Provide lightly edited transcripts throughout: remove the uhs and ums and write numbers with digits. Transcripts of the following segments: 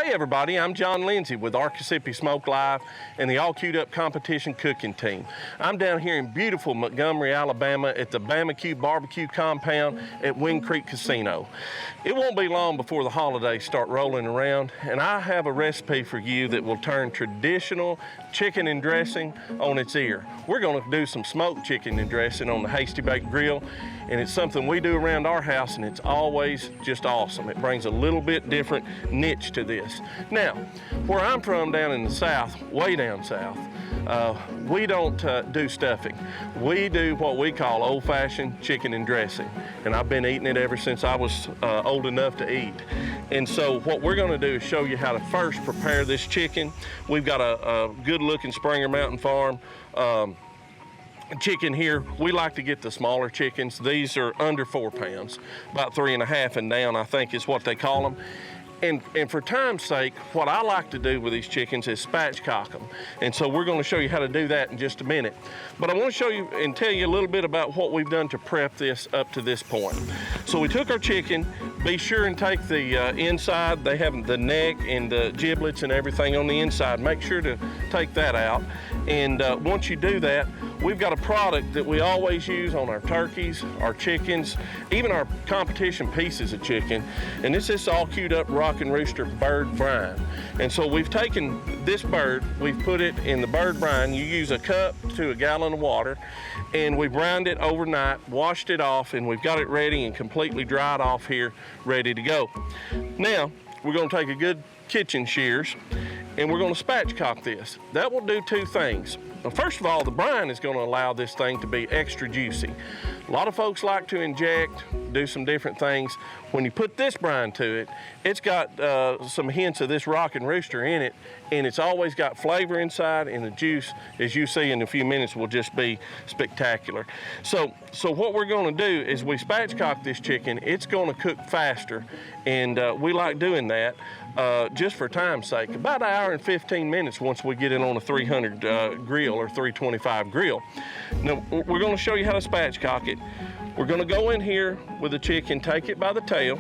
Hey everybody, I'm John Lindsey with Arcasippy Smoke Live and the all queued up competition cooking team. I'm down here in beautiful Montgomery, Alabama at the Bama-Q barbecue compound at Wind Creek Casino. It won't be long before the holidays start rolling around, and I have a recipe for you that will turn traditional chicken and dressing on its ear. We're gonna do some smoked chicken and dressing on the Hasty Bake Grill, and it's something we do around our house, and it's always just awesome. It brings a little bit different niche to this. Now, where I'm from down in the south, way down south, we don't do stuffing. We do what we call old-fashioned chicken and dressing, and I've been eating it ever since I was old enough to eat. And so what we're gonna do is show you how to first prepare this chicken. We've got a good-looking Springer Mountain Farm chicken here. We like to get the smaller chickens. These are under 4 pounds, about 3.5 and down, I think is what they call them. And for time's sake, what I like to do with these chickens is spatchcock them. And so we're gonna show you how to do that in just a minute. But I wanna show you and tell you a little bit about what we've done to prep this up to this point. So we took our chicken, be sure and take the inside. They have the neck and the giblets and everything on the inside. Make sure to take that out. And once you do that, we've got a product that we always use on our turkeys, our chickens, even our competition pieces of chicken. And this is all queued up Rockin' Rooster bird brine. And so we've taken this bird, we've put it in the bird brine. You use a cup to a gallon of water, and we brined it overnight, washed it off, and we've got it ready and completely dried off here, ready to go. Now, we're gonna take a good kitchen shears, and we're gonna spatchcock this. That will do two things. Well, first of all, the brine is gonna allow this thing to be extra juicy. A lot of folks like to inject, do some different things. When you put this brine to it, it's got some hints of this Rockin' Rooster in it, and it's always got flavor inside, and the juice, as you see in a few minutes, will just be spectacular. So what we're gonna do is we spatchcock this chicken. It's gonna cook faster, and we like doing that just for time's sake. About 1 hour and 15 minutes once we get it on a 300 grill or 325 grill. Now, we're gonna show you how to spatchcock it. We're gonna go in here with the chicken, take it by the tail,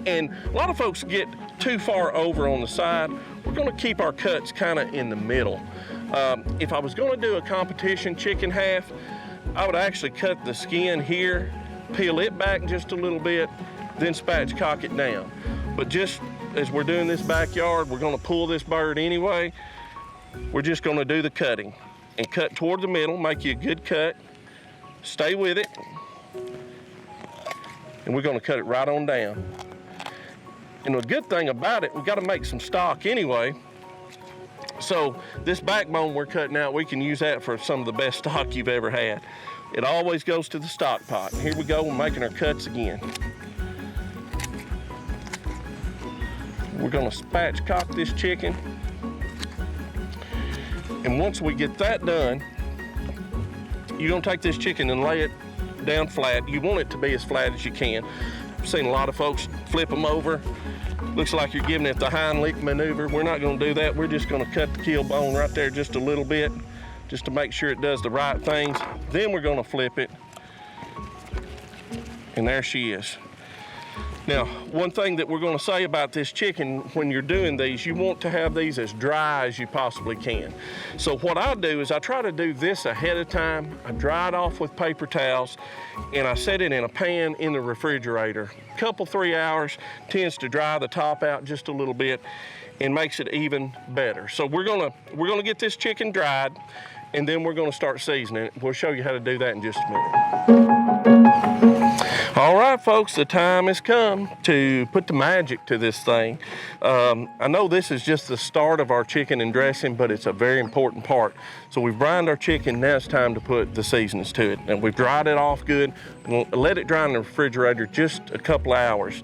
and a lot of folks get too far over on the side. We're gonna keep our cuts kinda in the middle. If I was gonna do a competition chicken half, I would actually cut the skin here, peel it back just a little bit, then spatchcock it down. But just as we're doing this backyard, we're gonna pull this bird anyway. We're just gonna do the cutting and cut toward the middle, make you a good cut. Stay with it. And we're gonna cut it right on down. And the good thing about it, we gotta make some stock anyway. So this backbone we're cutting out, we can use that for some of the best stock you've ever had. It always goes to the stock pot. Here we go, we're making our cuts again. We're gonna spatchcock this chicken. And once we get that done, you're gonna take this chicken and lay it down flat. You want it to be as flat as you can. I've seen a lot of folks flip them over. Looks like you're giving it the Heimlich maneuver. We're not gonna do that. We're just gonna cut the keel bone right there just a little bit, just to make sure it does the right things. Then we're gonna flip it. And there she is. Now, one thing that we're gonna say about this chicken, when you're doing these, you want to have these as dry as you possibly can. So what I do is I try to do this ahead of time. I dry it off with paper towels, and I set it in a pan in the refrigerator. A couple, 3 hours, tends to dry the top out just a little bit and makes it even better. So we're gonna get this chicken dried, and then we're gonna start seasoning it. We'll show you how to do that in just a minute. All right, folks, the time has come to put the magic to this thing. I know this is just the start of our chicken and dressing, but it's a very important part. So we've brined our chicken, now it's time to put the seasonings to it. And we've dried it off good. We'll let it dry in the refrigerator just a couple of hours.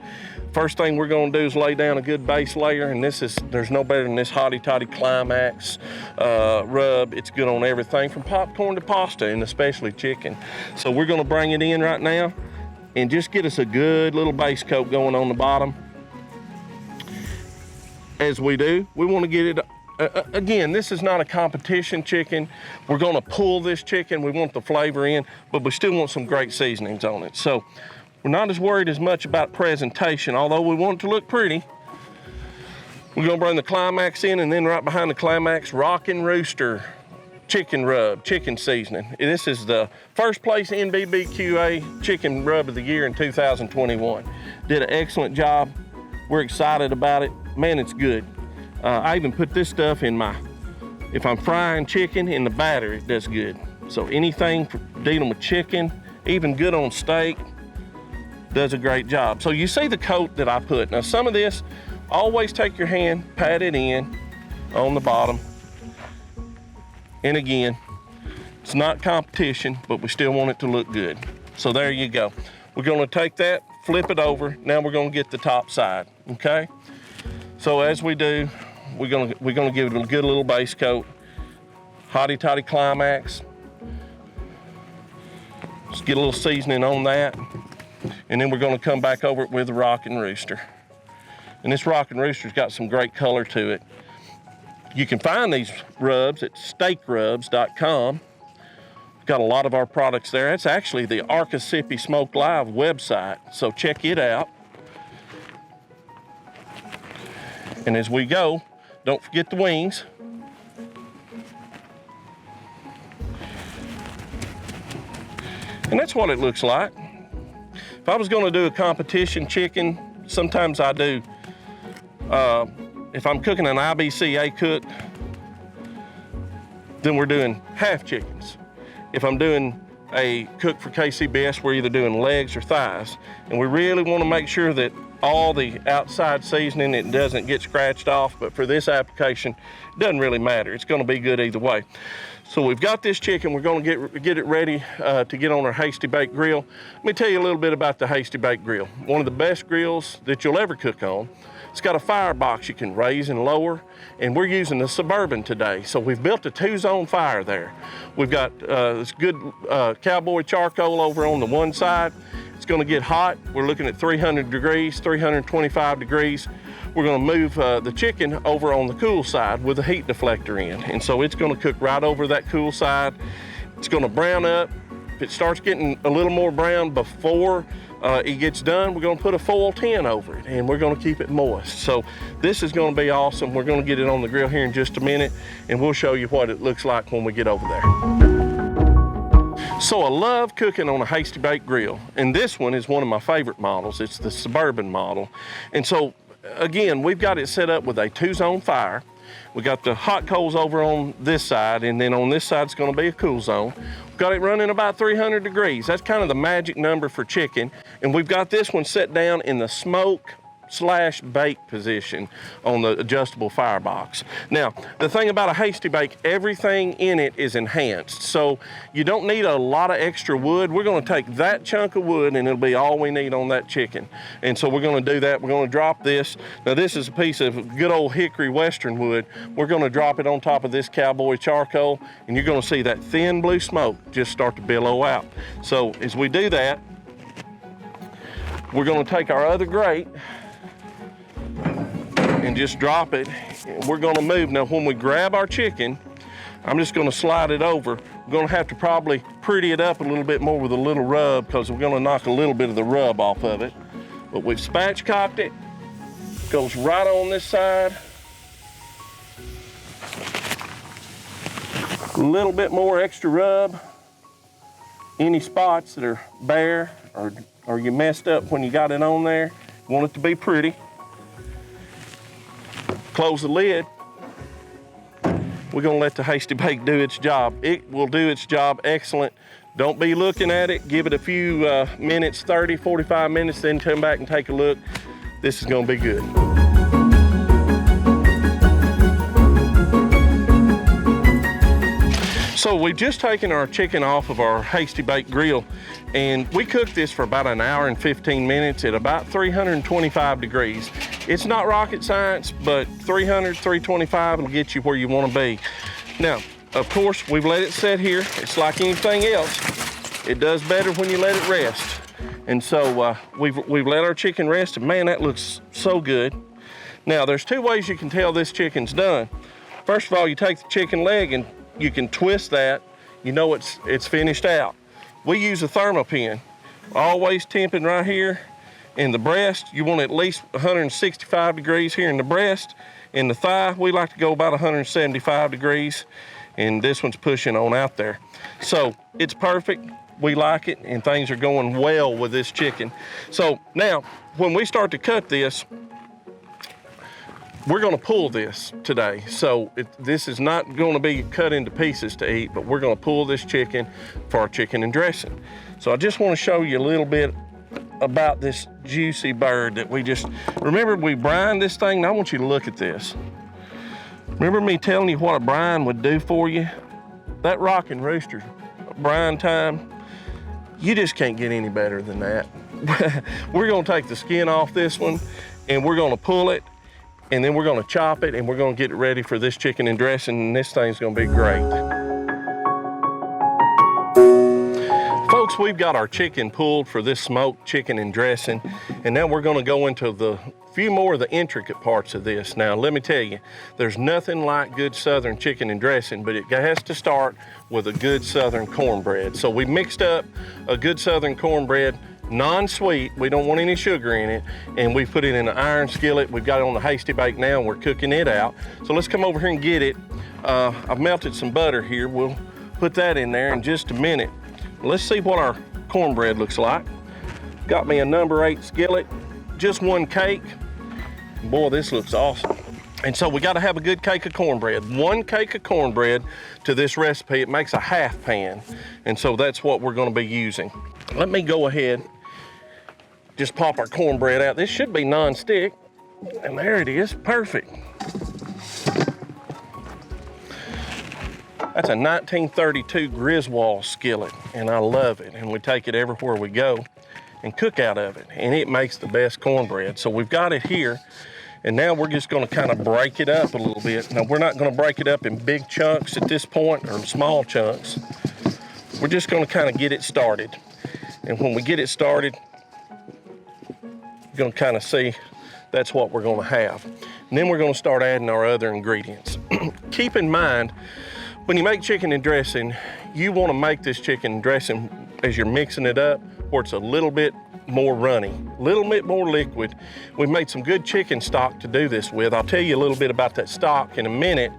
First thing we're gonna do is lay down a good base layer, and there's no better than this Hotty Toddy Climax rub. It's good on everything from popcorn to pasta, and especially chicken. So we're gonna bring it in right now and just get us a good little base coat going on the bottom. As we do, we wanna get it, again, this is not a competition chicken. We're gonna pull this chicken, we want the flavor in, but we still want some great seasonings on it. So we're not as worried as much about presentation, although we want it to look pretty. We're gonna bring the climax in, and then right behind the climax, Rockin' Rooster chicken rub, chicken seasoning. This is the first place NBBQA chicken rub of the year in 2021. Did an excellent job. We're excited about it. Man, it's good. I even put this stuff in if I'm frying chicken in the batter, it does good. So anything for dealing with chicken, even good on steak, does a great job. So you see the coat that I put. Now some of this, always take your hand, pat it in on the bottom. And again, it's not competition, but we still want it to look good. So there you go. We're gonna take that, flip it over. Now we're gonna get the top side, okay? So as we do, we're gonna give it a good little base coat. Hotty toddy climax. Just get a little seasoning on that. And then we're gonna come back over it with the Rockin' Rooster. And this Rockin' Rooster's got some great color to it. You can find these rubs at steakrubs.com. We've got a lot of our products there. It's actually the Arcasippy Smoked Live website, so check it out. And as we go, don't forget the wings. And that's what it looks like. If I was gonna do a competition chicken, sometimes I do, if I'm cooking an IBCA cook, then we're doing half chickens. If I'm doing a cook for KCBS, we're either doing legs or thighs. And we really want to make sure that all the outside seasoning, it doesn't get scratched off, but for this application, it doesn't really matter. It's going to be good either way. So we've got this chicken. We're going to get it ready to get on our Hasty Bake Grill. Let me tell you a little bit about the Hasty Bake Grill. One of the best grills that you'll ever cook on. It's got a firebox you can raise and lower, and we're using the Suburban today. So we've built a 2-zone fire there. We've got this good Cowboy Charcoal over on the one side. It's gonna get hot. We're looking at 300 degrees, 325 degrees. We're gonna move the chicken over on the cool side with a heat deflector in. And so it's gonna cook right over that cool side. It's gonna brown up. If it starts getting a little more brown before it gets done, we're gonna put a foil tin over it, and we're gonna keep it moist. So this is gonna be awesome. We're gonna get it on the grill here in just a minute, and we'll show you what it looks like when we get over there. So I love cooking on a Hasty Bake Grill, and this one is one of my favorite models. It's the Suburban model. And so again, we've got it set up with a 2-zone fire. We got the hot coals over on this side, and then on this side it's gonna be a cool zone. We've got it running about 300 degrees. That's kind of the magic number for chicken. And we've got this one set down in the smoke/bake position on the adjustable firebox. Now, the thing about a Hasty Bake, everything in it is enhanced. So you don't need a lot of extra wood. We're gonna take that chunk of wood and it'll be all we need on that chicken. And so we're gonna do that. We're gonna drop this. Now this is a piece of good old hickory western wood. We're gonna drop it on top of this Cowboy Charcoal, and you're gonna see that thin blue smoke just start to billow out. So as we do that, we're gonna take our other grate and just drop it. We're gonna move. Now when we grab our chicken, I'm just gonna slide it over. We're gonna have to probably pretty it up a little bit more with a little rub, because we're gonna knock a little bit of the rub off of it. But we've spatchcocked it. Goes right on this side. A little bit more extra rub. Any spots that are bare or you messed up when you got it on there, you want it to be pretty. Close the lid. We're gonna let the Hasty Bake do its job. It will do its job excellent. Don't be looking at it. Give it a few minutes, 30, 45 minutes, then come back and take a look. This is gonna be good. So we've just taken our chicken off of our Hasty Bake Grill, and we cooked this for about an hour and 15 minutes at about 325 degrees. It's not rocket science, but 300, 325 will get you where you want to be. Now, of course, we've let it sit here. It's like anything else. It does better when you let it rest. And so we've let our chicken rest, and man, that looks so good. Now, there's 2 ways you can tell this chicken's done. First of all, you take the chicken leg and you can twist that. You know it's finished out. We use a thermopin, always temping right here, In the breast, you want at least 165 degrees here in the breast. In the thigh, we like to go about 175 degrees, and this one's pushing on out there. So it's perfect. We like it, and things are going well with this chicken. So now, when we start to cut this, we're gonna pull this today. So this is not gonna be cut into pieces to eat, but we're gonna pull this chicken for our chicken and dressing. So I just wanna show you a little bit about this juicy bird that remember we brined this thing? Now I want you to look at this. Remember me telling you what a brine would do for you? That rockin' rooster brine time, you just can't get any better than that. We're gonna take the skin off this one, and we're gonna pull it, and then we're gonna chop it, and we're gonna get it ready for this chicken and dressing, and this thing's gonna be great. Folks, we've got our chicken pulled for this smoked chicken and dressing, and now we're gonna go into the few more of the intricate parts of this. Now, let me tell you, there's nothing like good Southern chicken and dressing, but it has to start with a good Southern cornbread. So we mixed up a good Southern cornbread, non-sweet, we don't want any sugar in it, and we put it in an iron skillet. We've got it on the Hasty Bake now, and we're cooking it out. So let's come over here and get it. I've melted some butter here. We'll put that in there in just a minute. Let's see what our cornbread looks like. Got me a number 8 skillet, just one cake. Boy, this looks awesome. And so we gotta have a good cake of cornbread. 1 cake of cornbread to this recipe, it makes a half pan. And so that's what we're gonna be using. Let me go ahead, just pop our cornbread out. This should be non-stick, and there it is, perfect. That's a 1932 Griswold skillet, and I love it. And we take it everywhere we go and cook out of it, and it makes the best cornbread. So we've got it here, and now we're just gonna kind of break it up a little bit. Now we're not gonna break it up in big chunks at this point, or small chunks. We're just gonna kind of get it started. And when we get it started, you're gonna kind of see that's what we're gonna have. And then we're gonna start adding our other ingredients. Keep in mind, when you make chicken and dressing, you wanna make this chicken and dressing as you're mixing it up, where it's a little bit more runny, a little bit more liquid. We've made some good chicken stock to do this with. I'll tell you a little bit about that stock in a minute,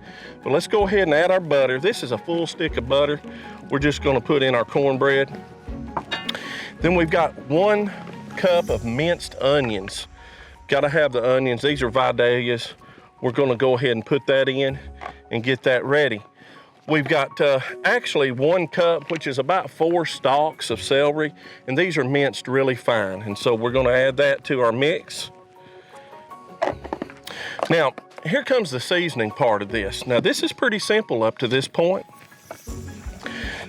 but let's go ahead and add our butter. This is a full stick of butter. We're just gonna put in our cornbread. Then we've got 1 cup of minced onions. Gotta have the onions. These are Vidalias. We're gonna go ahead and put that in and get that ready. We've got actually 1 cup, which is about 4 stalks of celery, and these are minced really fine. And so we're gonna add that to our mix. Now, here comes the seasoning part of this. Now, this is pretty simple up to this point.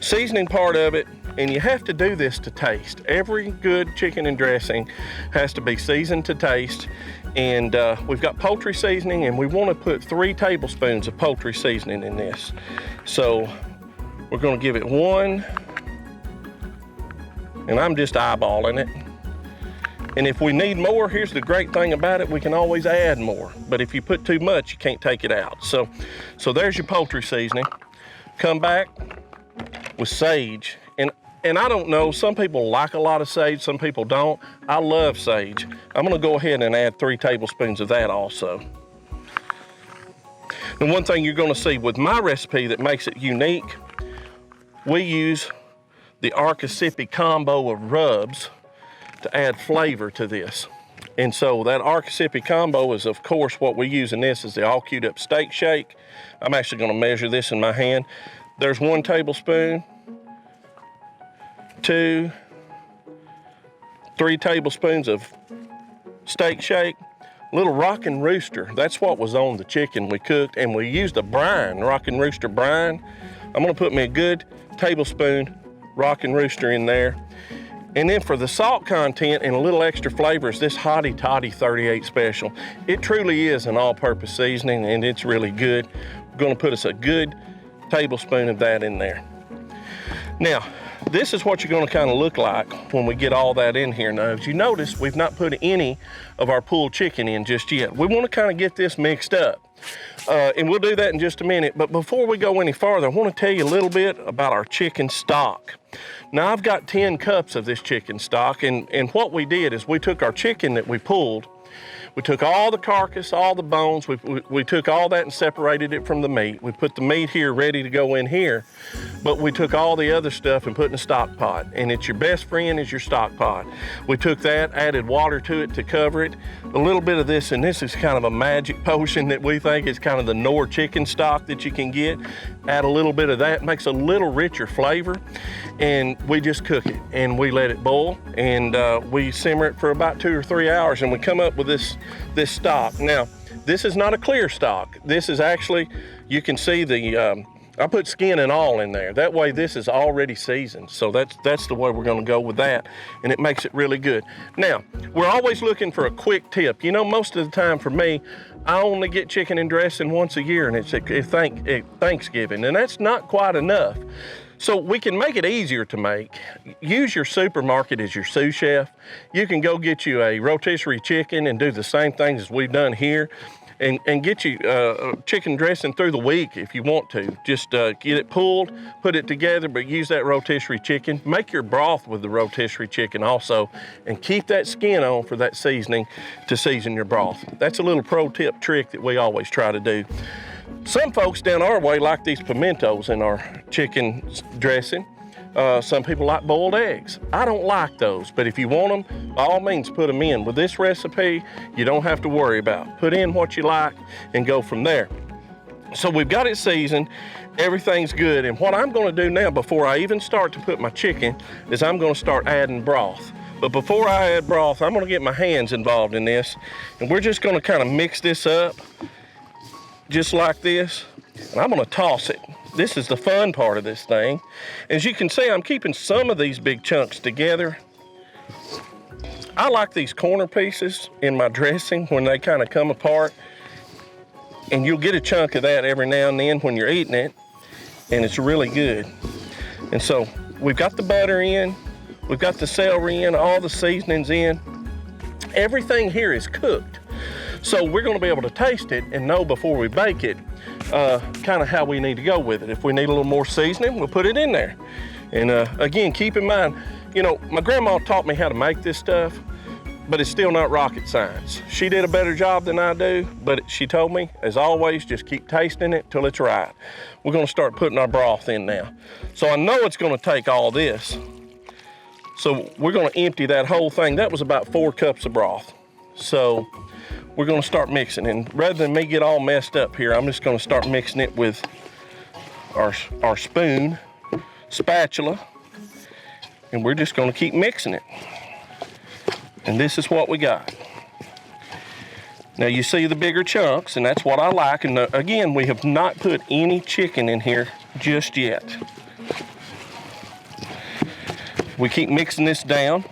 Seasoning part of it, and you have to do this to taste. Every good chicken and dressing has to be seasoned to taste. And we've got poultry seasoning, and we want to put 3 tablespoons of poultry seasoning in this. So we're going to give it 1, and I'm just eyeballing it. And if we need more, here's the great thing about it, we can always add more. But if you put too much, you can't take it out. So there's your poultry seasoning. Come back with sage. And I don't know, some people like a lot of sage, some people don't. I love sage. I'm gonna go ahead and add 3 tablespoons of that also. And one thing you're gonna see with my recipe that makes it unique, we use the Archisipi combo of rubs to add flavor to this. And so that Archisipi combo is, of course, what we use in this is the all queued up steak shake. I'm actually gonna measure this in my hand. There's 1 tablespoon, 2, 3 tablespoons of steak shake, little rockin' rooster. That's what was on the chicken we cooked, and we used a brine, rockin' rooster brine. I'm gonna put me a good tablespoon rockin' rooster in there. And then for the salt content and a little extra flavor is this Hottie Toddy 38 special. It truly is an all-purpose seasoning, and it's really good. We're gonna put us a good tablespoon of that in there. Now, this is what you're gonna kind of look like when we get all that in here. Now, as you notice, we've not put any of our pulled chicken in just yet. We wanna kind of get this mixed up. And we'll do that in just a minute. But before we go any farther, I want to tell you a little bit about our chicken stock. Now, I've got 10 cups of this chicken stock, and what we did is we took our chicken that we pulled, we took all the carcass, all the bones, we took all that and separated it from the meat. We put the meat here ready to go in here, but we took all the other stuff and put in a stock pot, and it's your best friend is your stock pot. We took that, added water to it to cover it, a little bit of this, and this is kind of a magic potion that we think is kind of the Knorr chicken stock that you can get. Add a little bit of that, makes a little richer flavor, and we just cook it, and we let it boil, and we simmer it for about 2 or 3 hours, and we come up with this stock. Now, this is not a clear stock. This is actually, you can see the, I put skin and all in there. That way this is already seasoned. So that's the way we're gonna go with that, and it makes it really good. Now, we're always looking for a quick tip. You know, most of the time for me, I only get chicken and dressing once a year, and it's at Thanksgiving, and that's not quite enough. So we can make it easier to make. Use your supermarket as your sous chef. You can go get you a rotisserie chicken and do the same things as we've done here, and get you chicken dressing through the week if you want to. Just get it pulled, put it together, but use that rotisserie chicken. Make your broth with the rotisserie chicken also, and keep that skin on for that seasoning to season your broth. That's a little pro tip trick that we always try to do. Some folks down our way like these pimentos in our chicken dressing. Some people like boiled eggs. I don't like those, but if you want them, by all means put them in. With this recipe, you don't have to worry about. Put in what you like and go from there. So we've got it seasoned, everything's good, and what I'm gonna do now before I even start to put my chicken is I'm gonna start adding broth. But before I add broth, I'm gonna get my hands involved in this, and we're just gonna kind of mix this up just like this, and I'm gonna toss it. This is the fun part of this thing. As you can see, I'm keeping some of these big chunks together. I like these corner pieces in my dressing when they kind of come apart, and you'll get a chunk of that every now and then when you're eating it, and it's really good. And so we've got the butter in, we've got the celery in, all the seasonings in. Everything here is cooked. So we're gonna be able to taste it and know before we bake it kind of how we need to go with it. If we need a little more seasoning, we'll put it in there. And again, keep in mind, you know, my grandma taught me how to make this stuff, but it's still not rocket science. She did a better job than I do, but she told me, as always, just keep tasting it till it's right. We're gonna start putting our broth in now. So I know it's gonna take all this. So we're gonna empty that whole thing. That was about 4 cups of broth. So we're gonna start mixing, and rather than me get all messed up here, I'm just gonna start mixing it with our spoon, spatula, and we're just gonna keep mixing it. And this is what we got. Now you see the bigger chunks, and that's what I like, and again, we have not put any chicken in here just yet. We keep mixing this down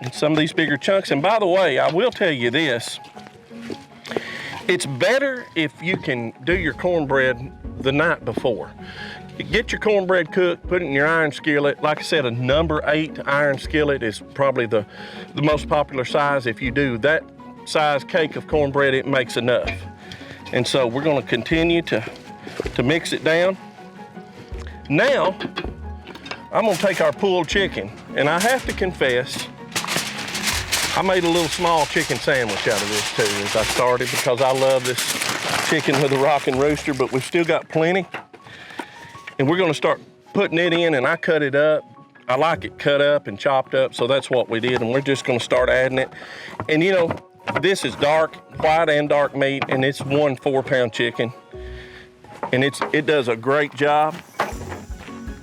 in some of these bigger chunks, and by the way, I will tell you this, it's better if you can do your cornbread the night before. Get your cornbread cooked, put it in your iron skillet. Like I said, a number 8 iron skillet is probably the most popular size. If you do that size cake of cornbread, it makes enough. And so we're gonna continue to mix it down. Now, I'm gonna take our pulled chicken, and I have to confess, I made a little small chicken sandwich out of this too as I started, because I love this chicken with a rockin' rooster, but we've still got plenty. And we're gonna start putting it in, and I cut it up. I like it cut up and chopped up, so that's what we did, and we're just gonna start adding it. And you know, this is dark, white and dark meat, and it's 1 4-pound chicken. And it does a great job,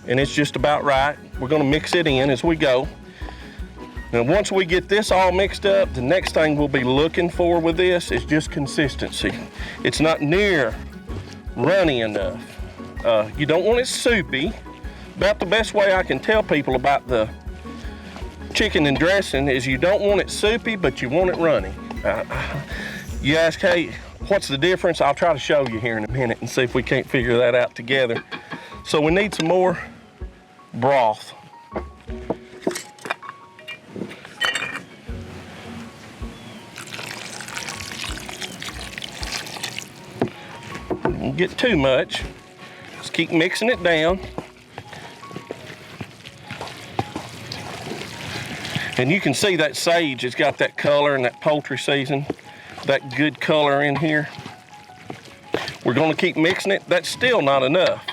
and it's just about right. We're gonna mix it in as we go. Now, once we get this all mixed up, the next thing we'll be looking for with this is just consistency. It's not near runny enough. You don't want it soupy. About the best way I can tell people about the chicken and dressing is you don't want it soupy, but you want it runny. You ask, hey, what's the difference? I'll try to show you here in a minute and see if we can't figure that out together. So we need some more broth. Don't get too much. Just keep mixing it down. And you can see that sage has got that color and that poultry seasoning, that good color in here. We're gonna keep mixing it. That's still not enough.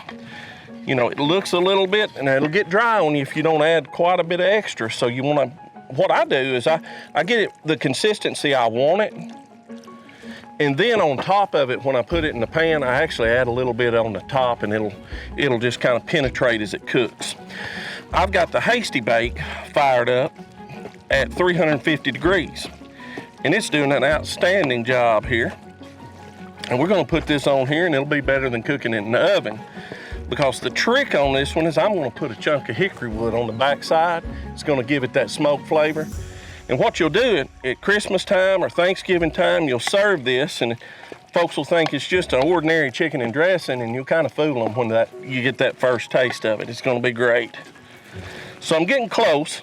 You know, it looks a little bit, and it'll get dry on you if you don't add quite a bit of extra. So you wanna, what I do is I get it the consistency I want it. And then on top of it, when I put it in the pan, I actually add a little bit on the top, and it'll just kind of penetrate as it cooks. I've got the Hasty Bake fired up at 350 degrees. And it's doing an outstanding job here. And we're gonna put this on here, and it'll be better than cooking it in the oven. Because the trick on this one is I'm gonna put a chunk of hickory wood on the back side. It's gonna give it that smoke flavor. And what you'll do at Christmas time or Thanksgiving time, you'll serve this, and folks will think it's just an ordinary chicken and dressing, and you'll kind of fool them when you get that first taste of it. It's gonna be great. So I'm getting close.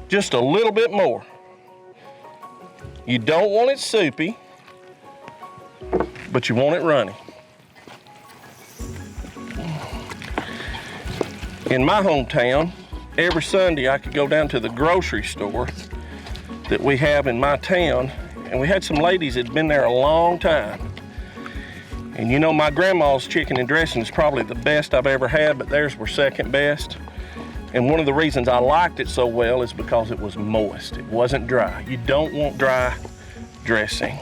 Just a little bit more. You don't want it soupy, but you want it runny. In my hometown, every Sunday I could go down to the grocery store that we have in my town, and we had some ladies that had been there a long time. And you know, my grandma's chicken and dressing is probably the best I've ever had, but theirs were second best. And one of the reasons I liked it so well is because it was moist. It wasn't dry. You don't want dry dressing.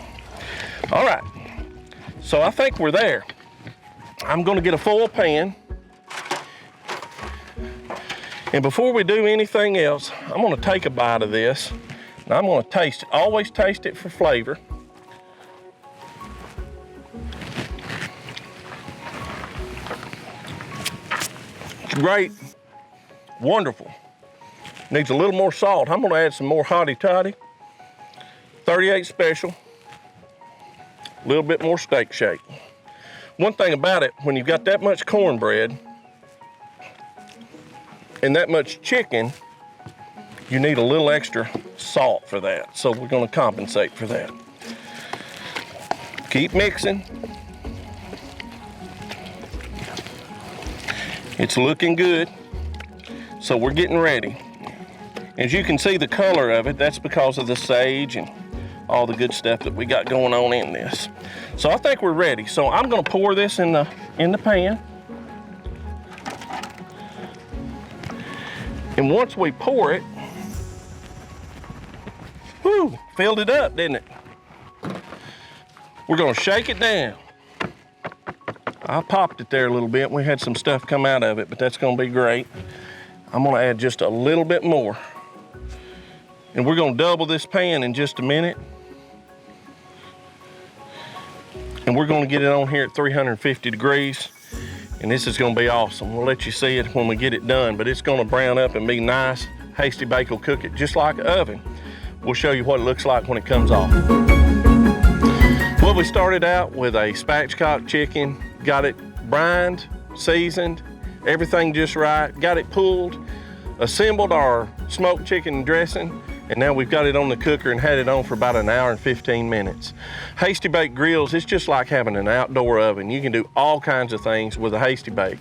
All right, so I think we're there. I'm gonna get a full pan. And before we do anything else, I'm gonna take a bite of this, and I'm gonna taste it. Always taste it for flavor. It's great, wonderful. Needs a little more salt. I'm gonna add some more hotty toddy. 38 special, a little bit more steak shake. One thing about it, when you've got that much cornbread and that much chicken, you need a little extra salt for that. So we're gonna compensate for that. Keep mixing. It's looking good. So we're getting ready. As you can see the color of it, that's because of the sage and all the good stuff that we got going on in this. So I think we're ready. So I'm gonna pour this in the pan. And once we pour it, whoo, filled it up, didn't it? We're gonna shake it down. I popped it there a little bit. We had some stuff come out of it, but that's gonna be great. I'm gonna add just a little bit more. And we're gonna double this pan in just a minute. And we're gonna get it on here at 350 degrees. And this is gonna be awesome. We'll let you see it when we get it done, but it's gonna brown up and be nice. Hasty Bake will cook it just like an oven. We'll show you what it looks like when it comes off. Well, we started out with a spatchcock chicken, got it brined, seasoned, everything just right, got it pulled, assembled our smoked chicken dressing, and now we've got it on the cooker and had it on for about an hour and 15 minutes. Hasty Bake Grills, it's just like having an outdoor oven. You can do all kinds of things with a Hasty Bake.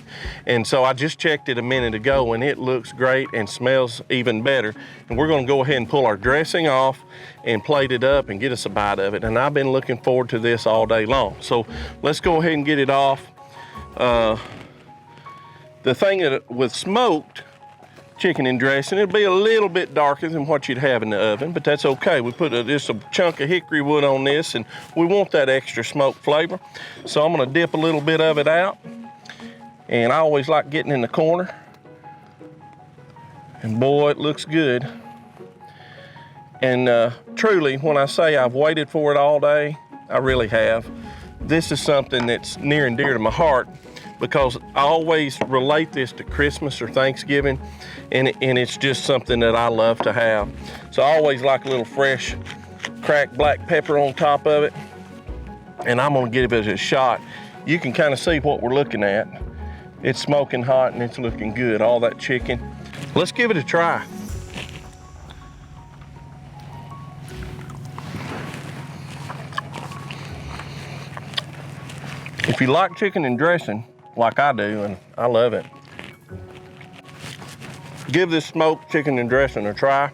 And so I just checked it a minute ago, and it looks great and smells even better. And we're gonna go ahead and pull our dressing off and plate it up and get us a bite of it. And I've been looking forward to this all day long. So let's go ahead and get it off. The thing that with smoked chicken and dressing, it'll be a little bit darker than what you'd have in the oven, but that's okay. We put just a chunk of hickory wood on this, and we want that extra smoke flavor. So I'm gonna dip a little bit of it out, and I always like getting in the corner. And boy, it looks good. And truly, when I say I've waited for it all day, I really have. This is something that's near and dear to my heart, because I always relate this to Christmas or Thanksgiving, and it's just something that I love to have. So I always like a little fresh cracked black pepper on top of it, and I'm gonna give it a shot. You can kind of see what we're looking at. It's smoking hot and it's looking good, all that chicken. Let's give it a try. If you like chicken and dressing, like I do, and I love it, give this smoked chicken and dressing a try.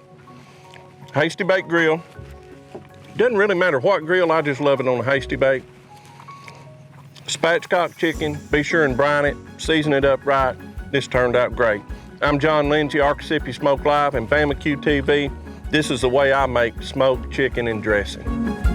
Hasty Bake Grill. Doesn't really matter what grill, I just love it on a Hasty Bake. Spatchcock chicken, be sure and brine it, season it up right. This turned out great. I'm John Lindsey, Arcasippy Smoke Live and Bama-Q TV. This is the way I make smoked chicken and dressing.